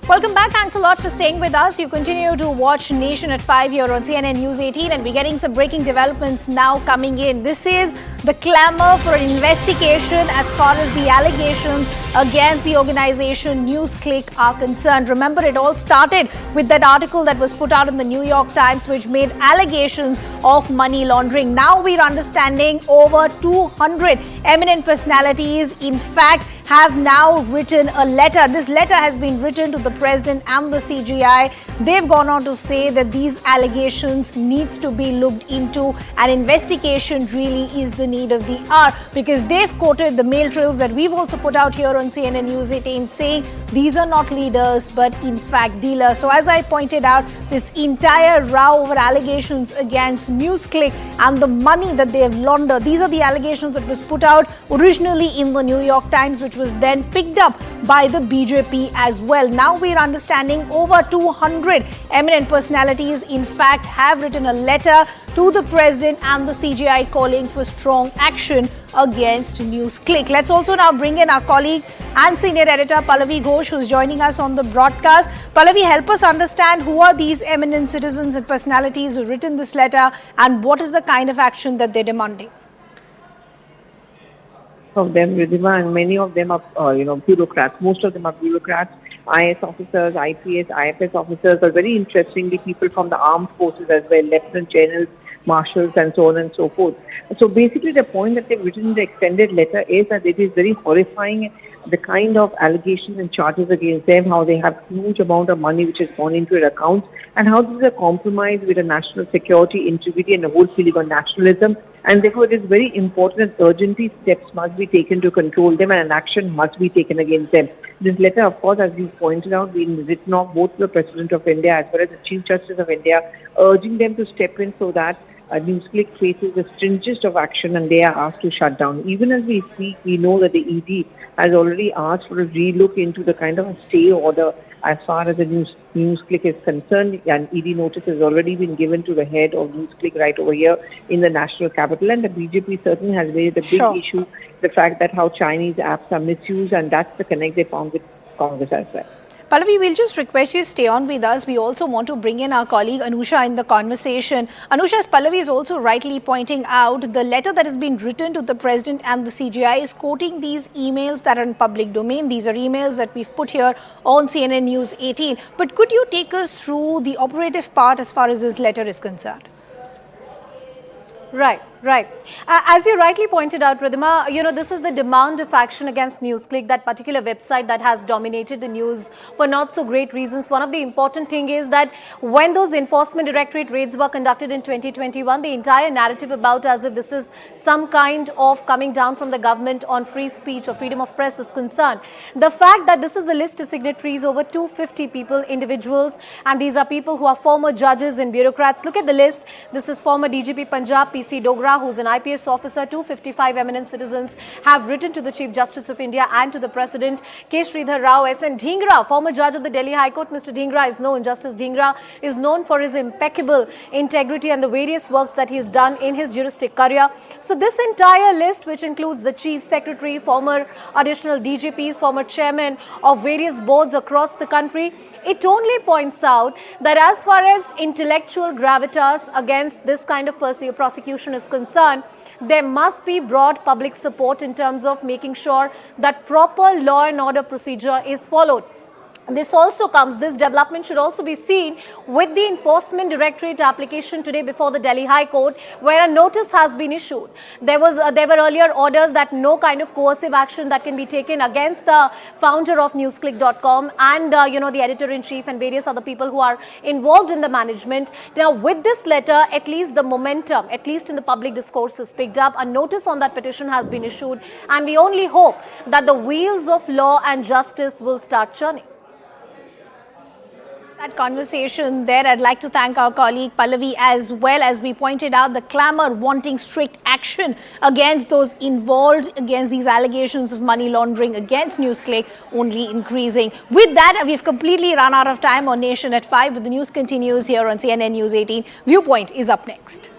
Welcome back. Thanks a lot for staying with us. You continue to watch Nation at 5 here on CNN News 18, and we're getting some breaking developments now coming in. This is the clamor for an investigation as far as the allegations against the organization NewsClick are concerned. Remember, it all started with that article that was put out in the New York Times, which made allegations of money laundering. Now we're understanding over 200 eminent personalities, in fact, have now written a letter. This letter has been written to the president and the CGI. They've gone on to say that these allegations need to be looked into. An investigation really is the need of the hour, because they've quoted the mail trails that we've also put out here on CNN News 18 saying these are not leaders but in fact dealers. So as I pointed out, this entire row over allegations against NewsClick and the money that they have laundered, these are the allegations that was put out originally in the New York Times, which was then picked up by the BJP as well. Now we're understanding over 200 eminent personalities, in fact, have written a letter to the president and the CGI calling for strong action against NewsClick. Let's also now bring in our colleague and senior editor Pallavi Ghosh, who's joining us on the broadcast. Pallavi, help us understand who are these eminent citizens and personalities who've written this letter, and what is the kind of action that they're demanding? Of them, Ridhima, and many of them are, bureaucrats. Most of them are bureaucrats, IS officers, IPS, IFS officers, are very interestingly people from the armed forces as well, lieutenant generals, marshals, and so on and so forth. So basically the point that they've written in the extended letter is that it is very horrifying, the kind of allegations and charges against them, how they have huge amount of money which has gone into their accounts, and how this is a compromise with a national security, integrity, and the whole feeling of nationalism. And therefore, it is very important and urgently steps must be taken to control them, and an action must be taken against them. This letter, of course, as you pointed out, being written off both the President of India as well as the Chief Justice of India, urging them to step in so that NewsClick faces the stringent of action and they are asked to shut down. Even as we speak, we know that the ED has already asked for a relook into the kind of a stay order as far as the NewsClick is concerned, and ED notice has already been given to the head of NewsClick right over here in the national capital. And the BJP certainly has raised a big issue, the fact that how Chinese apps are misused, and that's the connect they found with Congress as well. Pallavi, we'll just request you stay on with us. We also want to bring in our colleague Anusha in the conversation. Anusha, as Pallavi is also rightly pointing out, the letter that has been written to the president and the CGI is quoting these emails that are in public domain. These are emails that we've put here on CNN News 18. But could you take us through the operative part as far as this letter is concerned? Right. As you rightly pointed out, Ridhima, this is the demand of action against NewsClick, that particular website that has dominated the news for not so great reasons. One of the important thing is that when those enforcement directorate raids were conducted in 2021, the entire narrative about as if this is some kind of coming down from the government on free speech or freedom of press is concerned. The fact that this is the list of signatories, over 250 people, individuals, and these are people who are former judges and bureaucrats. Look at the list. This is former DGP Punjab, PC Dogra, who's an IPS officer. 255 eminent citizens have written to the Chief Justice of India and to the President. K. Sridhar Rao, S.N. Dhingra, former judge of the Delhi High Court. Mr. Dhingra is known, Justice Dhingra is known for his impeccable integrity and the various works that he has done in his juristic career. So this entire list, which includes the Chief Secretary, former additional DGPs, former chairman of various boards across the country, it only points out that as far as intellectual gravitas against this kind of prosecution is concerned, there must be broad public support in terms of making sure that proper law and order procedure is followed. This development should also be seen with the Enforcement Directorate application today before the Delhi High Court, where a notice has been issued. There were earlier orders that no kind of coercive action that can be taken against the founder of newsclick.com and, the editor-in-chief and various other people who are involved in the management. Now, with this letter, at least the momentum, at least in the public discourse, is picked up. A notice on that petition has been issued, and we only hope that the wheels of law and justice will start churning. That conversation there, I'd like to thank our colleague Pallavi as well. As we pointed out, the clamor wanting strict action against those involved against these allegations of money laundering against NewsClick only increasing. With that, we've completely run out of time on Nation at 5, but the news continues here on CNN News 18. Viewpoint is up next.